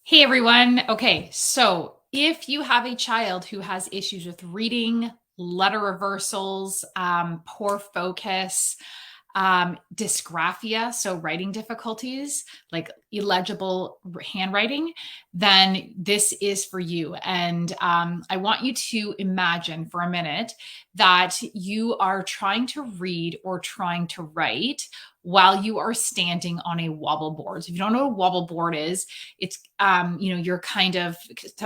Hey everyone. Okay, so if you have a child who has issues with reading, letter reversals, poor focus, dysgraphia, so writing difficulties, like illegible handwriting, then this is for you. And I want you to imagine for a minute that you are trying to read or trying to write while you are standing on a wobble board. So if you don't know what a wobble board is, it's you're kind of,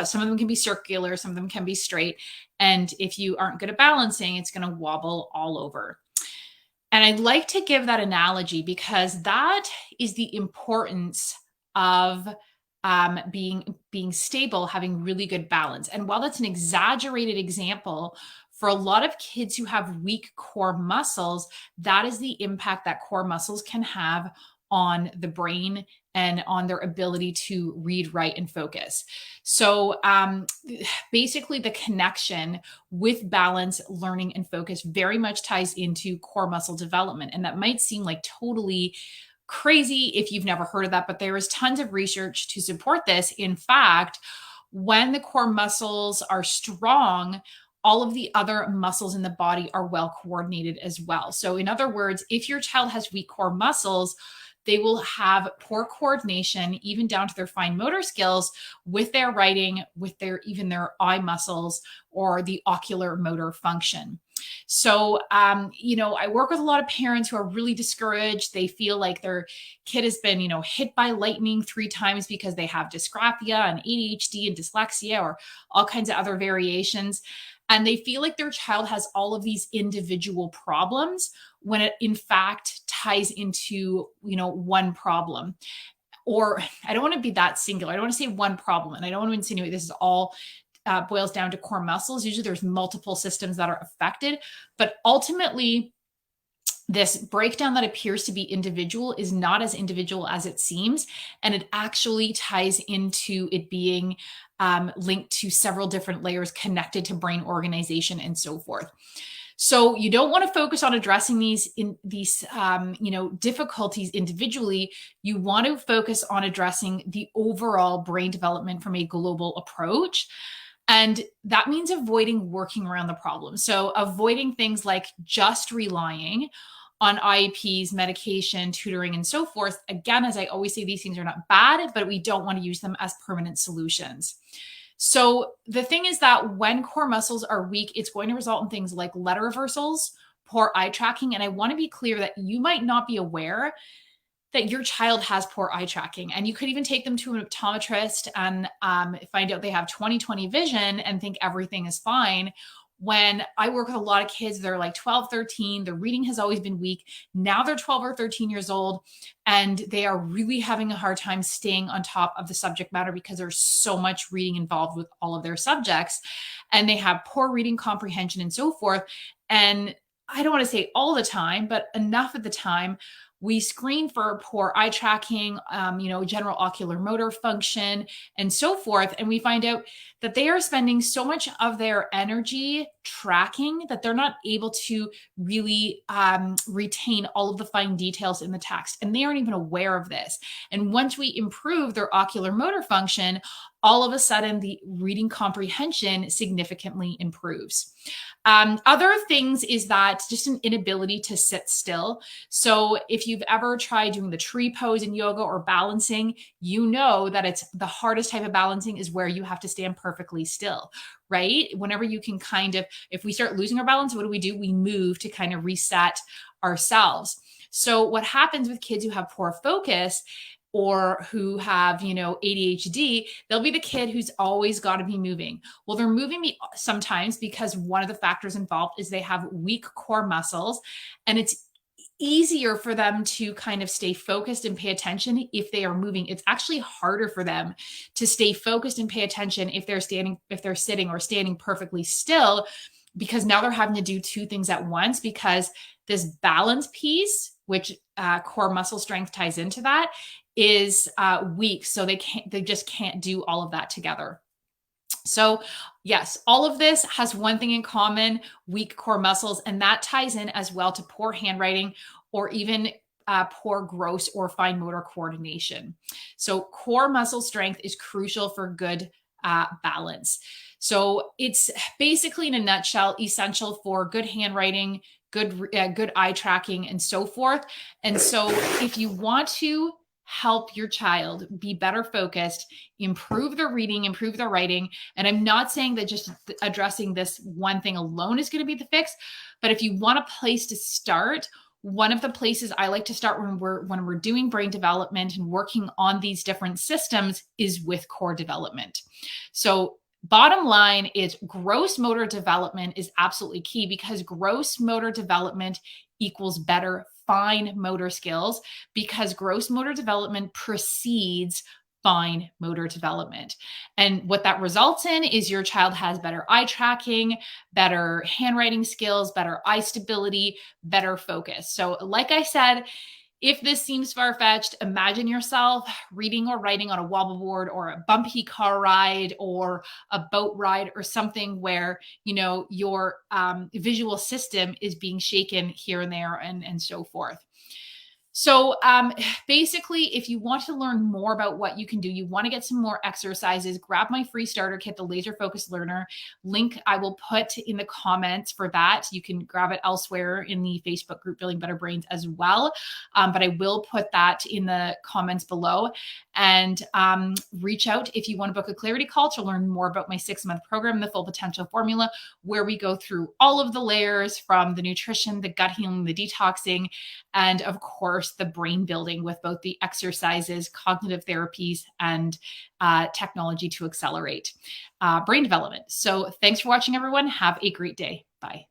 some of them can be circular, some of them can be straight, and if you aren't good at balancing, it's going to wobble all over. And I'd like to give that analogy because that is the importance of being stable, having really good balance. And while that's an exaggerated example, for a lot of kids who have weak core muscles, that is the impact that core muscles can have on the brain and on their ability to read, write, and focus. So basically, the connection with balance, learning, and focus very much ties into core muscle development. And that might seem like totally crazy if you've never heard of that, but there is tons of research to support this. In fact, when the core muscles are strong, all of the other muscles in the body are well coordinated as well. So, in other words, if your child has weak core muscles, they will have poor coordination, even down to their fine motor skills with their writing, with their even their eye muscles or the ocular motor function. So, I work with a lot of parents who are really discouraged. They feel like their kid has been, hit by lightning 3 times because they have dysgraphia and ADHD and dyslexia or all kinds of other variations. And they feel like their child has all of these individual problems when it in fact ties into, one problem. Or I don't want to be that singular. I don't want to say one problem. And I don't want to insinuate this is all boils down to core muscles. Usually there's multiple systems that are affected, but ultimately this breakdown that appears to be individual is not as individual as it seems. And it actually ties into it being linked to several different layers connected to brain organization and so forth. So you don't want to focus on addressing these difficulties individually. You want to focus on addressing the overall brain development from a global approach. And that means avoiding working around the problem. So avoiding things like just relying on IEPs, medication, tutoring, and so forth. Again, as I always say, these things are not bad, but we don't want to use them as permanent solutions. So the thing is that when core muscles are weak, it's going to result in things like letter reversals, poor eye tracking. And I want to be clear that you might not be aware that your child has poor eye tracking. And you could even take them to an optometrist and find out they have 20/20 vision and think everything is fine. When I work with a lot of kids, they're like 12, 13, their reading has always been weak. Now they're 12 or 13 years old, and they are really having a hard time staying on top of the subject matter because there's so much reading involved with all of their subjects. And they have poor reading comprehension and so forth. And I don't want to say all the time, but enough of the time, we screen for poor eye tracking, general ocular motor function, and so forth. And we find out that they are spending so much of their energy tracking that they're not able to really retain all of the fine details in the text. And they aren't even aware of this. And once we improve their ocular motor function, all of a sudden the reading comprehension significantly improves. Other things is that just an inability to sit still. So if you've ever tried doing the tree pose in yoga or balancing, you know that it's the hardest type of balancing is where you have to stand perfectly still, right? Whenever you can if we start losing our balance, what do? We move to kind of reset ourselves. So what happens with kids who have poor focus or who have, ADHD, they'll be the kid who's always got to be moving. Well, they're moving sometimes because one of the factors involved is they have weak core muscles, and it's easier for them to kind of stay focused and pay attention if they are moving. It's actually harder for them to stay focused and pay attention if they're sitting or standing perfectly still, because now they're having to do 2 things at once, because this balance piece, which core muscle strength ties into that, is weak. So they just can't do all of that together. So yes, all of this has one thing in common: weak core muscles. And that ties in as well to poor handwriting, or even poor gross or fine motor coordination. So core muscle strength is crucial for good balance. So it's basically, in a nutshell, essential for good handwriting, good eye tracking, and so forth. And so if you want to help your child be better focused, improve their reading, improve their writing, and I'm not saying that just addressing this one thing alone is going to be the fix, but if you want a place to start, one of the places I like to start when we're doing brain development and working on these different systems is with core development. So bottom line is gross motor development is absolutely key, because gross motor development equals better fine motor skills, because gross motor development precedes fine motor development. And what that results in is your child has better eye tracking, better handwriting skills, better eye stability, better focus. So like I said, if this seems far-fetched, imagine yourself reading or writing on a wobble board or a bumpy car ride or a boat ride or something where, your visual system is being shaken here and there and so forth. So basically, if you want to learn more about what you can do, you want to get some more exercises, grab my free starter kit, the Laser Focused Learner. Link I will put in the comments for that. You can grab it elsewhere in the Facebook group, Building Better Brains, as well. But I will put that in the comments below. And reach out if you want to book a clarity call to learn more about my 6-month program, The Full Potential Formula, where we go through all of the layers from the nutrition, the gut healing, the detoxing, and of course, the brain building with both the exercises, cognitive therapies, and technology to accelerate brain development. So thanks for watching, everyone. Have a great day. Bye.